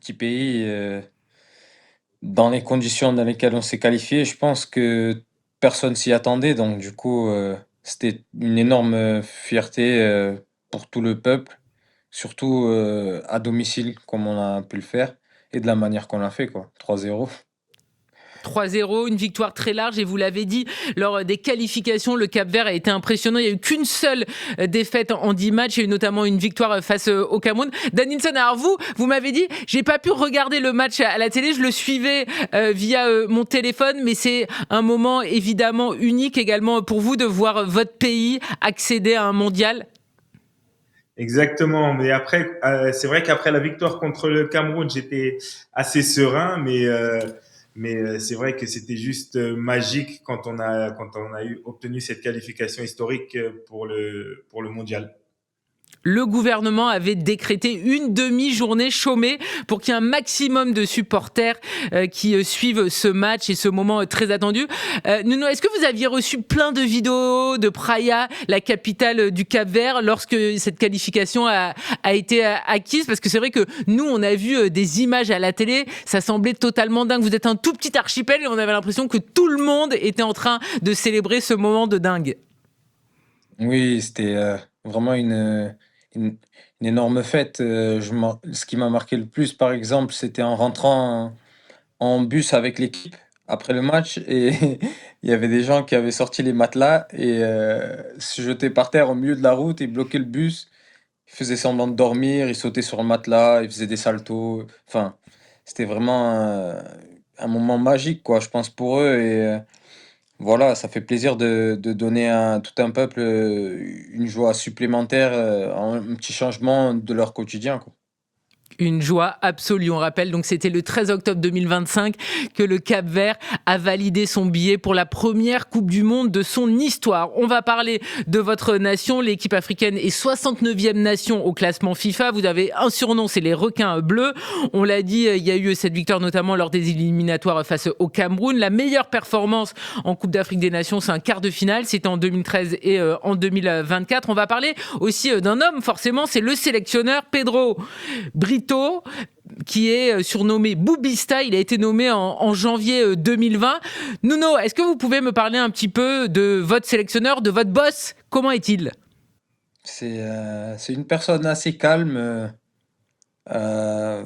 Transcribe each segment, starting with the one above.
petit pays, dans les conditions dans lesquelles on s'est qualifié, je pense que personne s'y attendait. Donc du coup, c'était une énorme, fierté, pour tout le peuple, surtout, à domicile comme on a pu le faire et de la manière qu'on l'a fait quoi, 3-0. 3-0, une victoire très large et vous l'avez dit, lors des qualifications, le Cap-Vert a été impressionnant. Il n'y a eu qu'une seule défaite en 10 matchs. Il y a eu notamment une victoire face au Cameroun. Danielson, alors vous m'avez dit, j'ai pas pu regarder le match à la télé, je le suivais via mon téléphone, mais c'est un moment évidemment unique également pour vous de voir votre pays accéder à un mondial. Exactement. Mais après, c'est vrai qu'après la victoire contre le Cameroun, j'étais assez serein, mais c'est vrai que c'était juste magique quand on a obtenu cette qualification historique pour le mondial. Le gouvernement avait décrété une demi-journée chômée pour qu'il y ait un maximum de supporters qui suivent ce match et ce moment très attendu. Nuno, est-ce que vous aviez reçu plein de vidéos de Praia, la capitale du Cap-Vert, lorsque cette qualification a été acquise? Parce que c'est vrai que nous, on a vu des images à la télé, ça semblait totalement dingue. Vous êtes un tout petit archipel et on avait l'impression que tout le monde était en train de célébrer ce moment de dingue. Oui, c'était, vraiment une une énorme fête, ce qui m'a marqué le plus, par exemple, c'était en rentrant en bus avec l'équipe après le match et il y avait des gens qui avaient sorti les matelas et se jetaient par terre au milieu de la route et bloquaient le bus. Ils faisaient semblant de dormir, ils sautaient sur le matelas, ils faisaient des saltos. Enfin, c'était vraiment un moment magique, quoi, je pense, pour eux et voilà, ça fait plaisir de donner à tout un peuple, une joie supplémentaire, un petit changement de leur quotidien, quoi. Une joie absolue. On rappelle, donc c'était le 13 octobre 2025 que le Cap-Vert a validé son billet pour la première Coupe du Monde de son histoire. On va parler de votre nation. L'équipe africaine est 69e nation au classement FIFA. Vous avez un surnom, c'est les requins bleus. On l'a dit, il y a eu cette victoire notamment lors des éliminatoires face au Cameroun. La meilleure performance en Coupe d'Afrique des Nations, c'est un quart de finale. C'était en 2013 et en 2024. On va parler aussi d'un homme, forcément, c'est le sélectionneur Pedro Brito, qui est surnommé Boubista. Il a été nommé en janvier 2020. Nuno, est-ce que vous pouvez me parler un petit peu de votre sélectionneur, de votre boss? Comment est-il? C'est une personne assez calme, heu,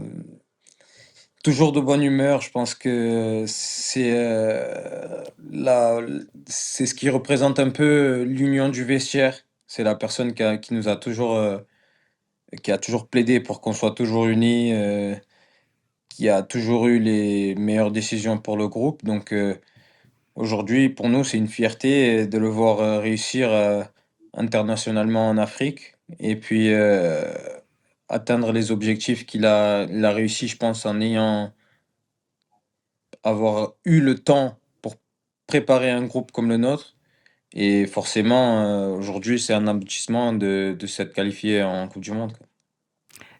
toujours de bonne humeur. Je pense que c'est ce qui représente un peu l'union du vestiaire. C'est la personne qui nous a toujours, qui a toujours plaidé pour qu'on soit toujours unis, qui a toujours eu les meilleures décisions pour le groupe. Donc, aujourd'hui, pour nous, c'est une fierté de le voir, réussir, internationalement en Afrique et puis, atteindre les objectifs il a réussi, je pense, en ayant avoir eu le temps pour préparer un groupe comme le nôtre et forcément, aujourd'hui, c'est un aboutissement de s'être qualifié en coupe du monde, quoi.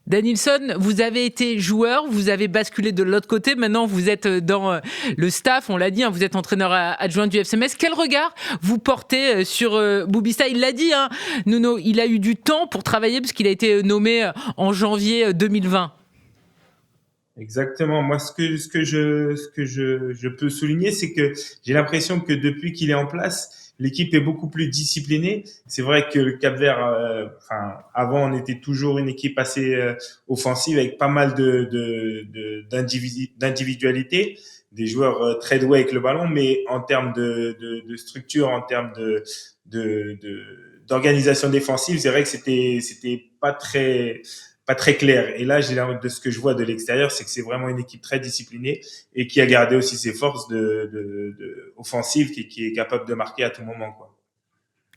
Danielson, vous avez été joueur, vous avez basculé de l'autre côté, maintenant vous êtes dans le staff, on l'a dit, hein, vous êtes entraîneur adjoint du FC Metz. Quel regard vous portez sur Boubista? Il l'a dit, hein, Nuno, il a eu du temps pour travailler parce qu'il a été nommé en janvier 2020. Exactement. Moi, ce que je peux souligner, c'est que j'ai l'impression que depuis qu'il est en place, l'équipe est beaucoup plus disciplinée. C'est vrai que le Cap-Vert, enfin, avant, on était toujours une équipe assez offensive avec pas mal d'individualité, des joueurs très doués avec le ballon, mais en termes de structure, en termes d'organisation défensive, c'est vrai que c'était pas très clair. Et là, de ce que je vois de l'extérieur, c'est que c'est vraiment une équipe très disciplinée et qui a gardé aussi ses forces offensives, qui est capable de marquer à tout moment, quoi.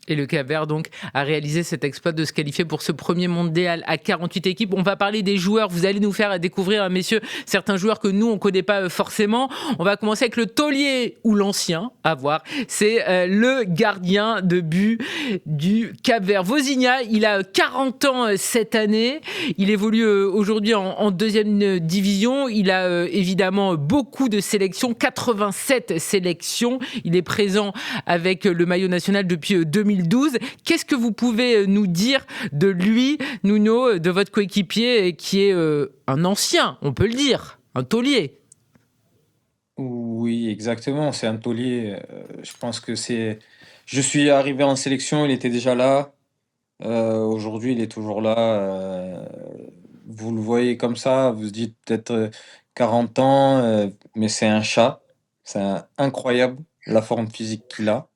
Et le Cap-Vert donc a réalisé cet exploit de se qualifier pour ce premier mondial à 48 équipes. On va parler des joueurs. Vous allez nous faire découvrir, messieurs, certains joueurs que nous on connaît pas forcément. On va commencer avec le taulier ou l'ancien, à voir. C'est le gardien de but du Cap-Vert. Vozinha, il a 40 ans cette année. Il évolue aujourd'hui en deuxième division. Il a évidemment beaucoup de sélections, 87 sélections. Il est présent avec le maillot national depuis 2012. 2012. Qu'est-ce que vous pouvez nous dire de lui, Nuno, de votre coéquipier qui est un ancien, on peut le dire, un taulier? Oui, exactement, c'est un taulier. Je pense que c'est. Je suis arrivé en sélection, il était déjà là. Aujourd'hui, il est toujours là. Vous le voyez comme ça, vous vous dites peut-être 40 ans, mais c'est un chat. Incroyable la forme physique qu'il a.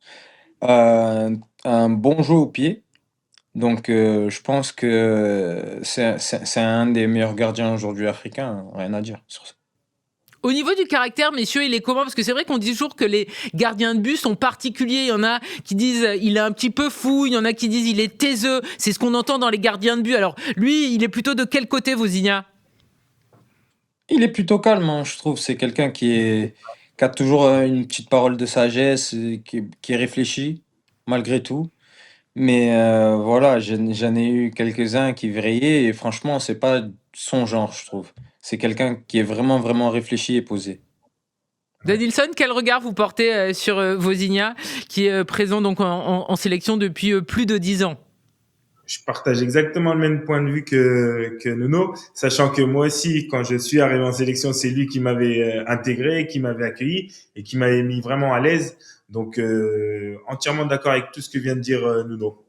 Un bon jeu au pied. Donc, je pense que c'est un des meilleurs gardiens aujourd'hui africains, rien à dire sur ça. Au niveau du caractère, messieurs, il est comment? Parce que c'est vrai qu'on dit toujours que les gardiens de but sont particuliers. Il y en a qui disent il est un petit peu fou, il y en a qui disent il est taiseux. C'est ce qu'on entend dans les gardiens de but. Alors, lui, il est plutôt de quel côté, Vozinha? Il est plutôt calme, hein, je trouve. C'est quelqu'un qui a toujours une petite parole de sagesse, qui réfléchit malgré tout. Mais voilà, j'en ai eu quelques-uns qui vrillaient et franchement, c'est pas son genre, je trouve. C'est quelqu'un qui est vraiment, vraiment réfléchi et posé. Danilson, quel regard vous portez sur Vozinha, qui est présent donc en sélection depuis plus de 10 ans? Je partage exactement le même point de vue que Nuno, sachant que moi aussi, quand je suis arrivé en sélection, c'est lui qui m'avait intégré, qui m'avait accueilli et qui m'avait mis vraiment à l'aise. Donc, entièrement d'accord avec tout ce que vient de dire Nuno.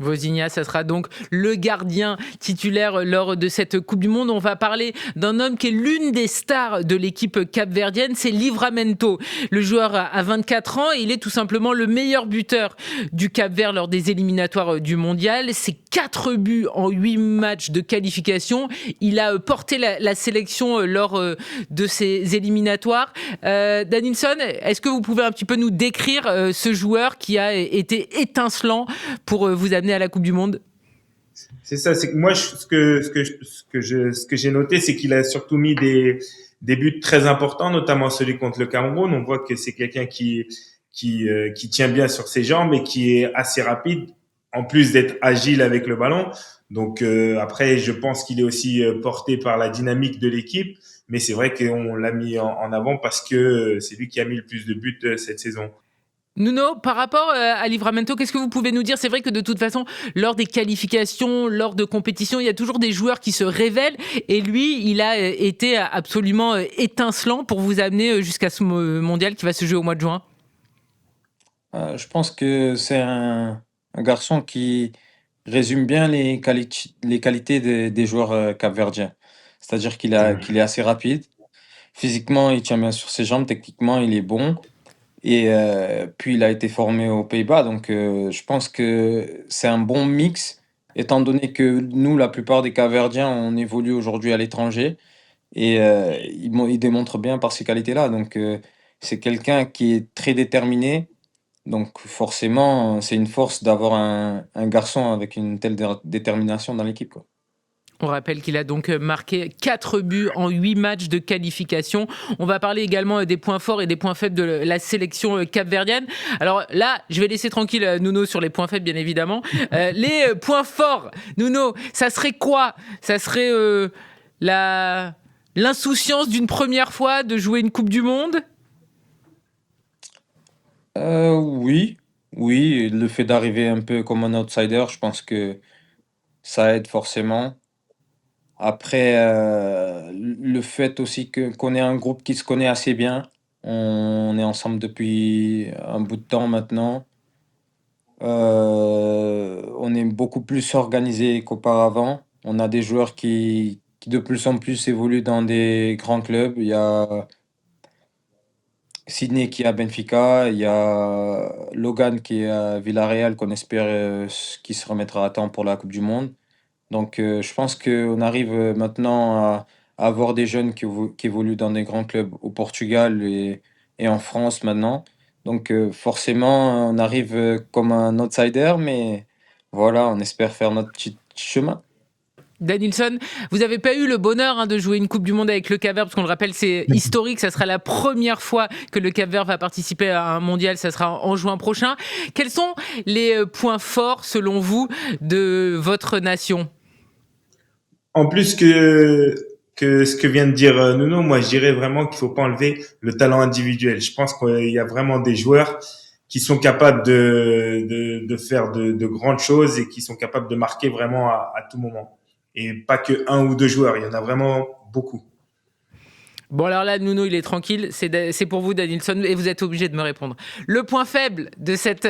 Vozinha, ça sera donc le gardien titulaire lors de cette Coupe du Monde. On va parler d'un homme qui est l'une des stars de l'équipe capverdienne, c'est Livramento. Le joueur a 24 ans et il est tout simplement le meilleur buteur du Cap-Vert lors des éliminatoires du Mondial. C'est 4 buts en 8 matchs de qualification. Il a porté la sélection lors de ces éliminatoires. Danilson, est-ce que vous pouvez un petit peu nous décrire ce joueur qui a été étincelant pour vous amener à la Coupe du Monde? C'est ça, c'est que moi, ce que j'ai noté, c'est qu'il a surtout mis des buts très importants, notamment celui contre le Cameroun. On voit que c'est quelqu'un qui tient bien sur ses jambes et qui est assez rapide, en plus d'être agile avec le ballon. Donc après, je pense qu'il est aussi porté par la dynamique de l'équipe, mais c'est vrai qu'on l'a mis en avant parce que c'est lui qui a mis le plus de buts cette saison. Nuno, par rapport à Livramento, qu'est-ce que vous pouvez nous dire? C'est vrai que de toute façon, lors des qualifications, lors de compétitions, il y a toujours des joueurs qui se révèlent. Et lui, il a été absolument étincelant pour vous amener jusqu'à ce mondial qui va se jouer au mois de juin. Je pense que c'est un garçon qui résume bien les qualités des joueurs capverdiens. C'est-à-dire qu'il est assez rapide. Physiquement, il tient bien sur ses jambes. Techniquement, il est bon. Et puis, il a été formé aux Pays-Bas. Donc, je pense que c'est un bon mix, étant donné que nous, la plupart des Capverdiens, on évolue aujourd'hui à l'étranger. Et il démontre bien par ces qualités-là. Donc, c'est quelqu'un qui est très déterminé. Donc forcément, c'est une force d'avoir un garçon avec une telle détermination dans l'équipe, quoi. On rappelle qu'il a donc marqué 4 buts en 8 matchs de qualification. On va parler également des points forts et des points faibles de la sélection capverdienne. Alors là, je vais laisser tranquille Nuno sur les points faibles, bien évidemment. Les points forts, Nuno, ça serait quoi? Ça serait l'insouciance d'une première fois de jouer une Coupe du Monde? Oui, oui, le fait d'arriver un peu comme un outsider, je pense que ça aide forcément. Après, le fait aussi qu'on ait un groupe qui se connaît assez bien. On est ensemble depuis un bout de temps maintenant. On est beaucoup plus organisé qu'auparavant. On a des joueurs qui de plus en plus évoluent dans des grands clubs. Il y a Sydney qui est à Benfica, il y a Logan qui est à Villarreal, qu'on espère qui se remettra à temps pour la Coupe du Monde. Donc je pense qu'on arrive maintenant à avoir des jeunes qui évoluent dans des grands clubs au Portugal et en France maintenant. Donc forcément, on arrive comme un outsider, mais voilà, on espère faire notre petit chemin. Danilson, vous n'avez pas eu le bonheur de jouer une Coupe du Monde avec le Cap-Vert, parce qu'on le rappelle, c'est historique, ça sera la première fois que le Cap-Vert va participer à un mondial, ça sera en juin prochain. Quels sont les points forts, selon vous, de votre nation? En plus que ce que vient de dire Nuno, moi je dirais vraiment qu'il faut pas enlever le talent individuel. Je pense qu'il y a vraiment des joueurs qui sont capables de faire de grandes choses et qui sont capables de marquer vraiment à tout moment. Et pas que un ou deux joueurs, il y en a vraiment beaucoup. Bon, alors là, Nuno, il est tranquille. C'est pour vous, Danielson, et vous êtes obligé de me répondre. Le point faible de cette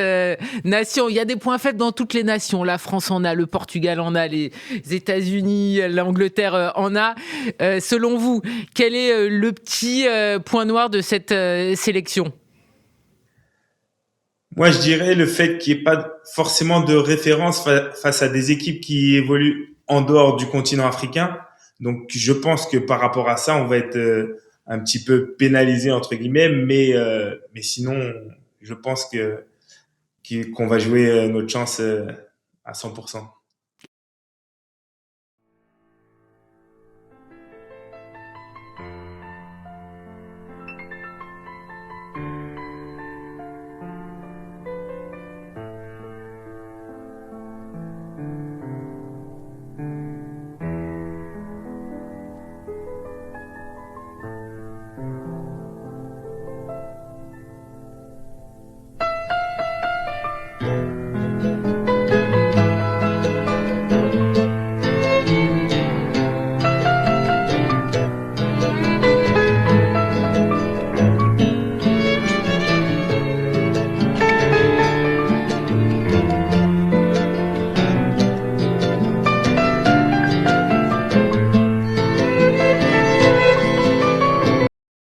nation, il y a des points faibles dans toutes les nations. La France en a, le Portugal en a, les États-Unis, l'Angleterre en a. Selon vous, quel est le petit point noir de cette sélection? Moi, je dirais le fait qu'il n'y ait pas forcément de référence face à des équipes qui évoluent en dehors du continent africain. Donc, je pense que par rapport à ça, on va être un petit peu pénalisé entre guillemets, mais sinon, je pense qu'on va jouer notre chance à 100%.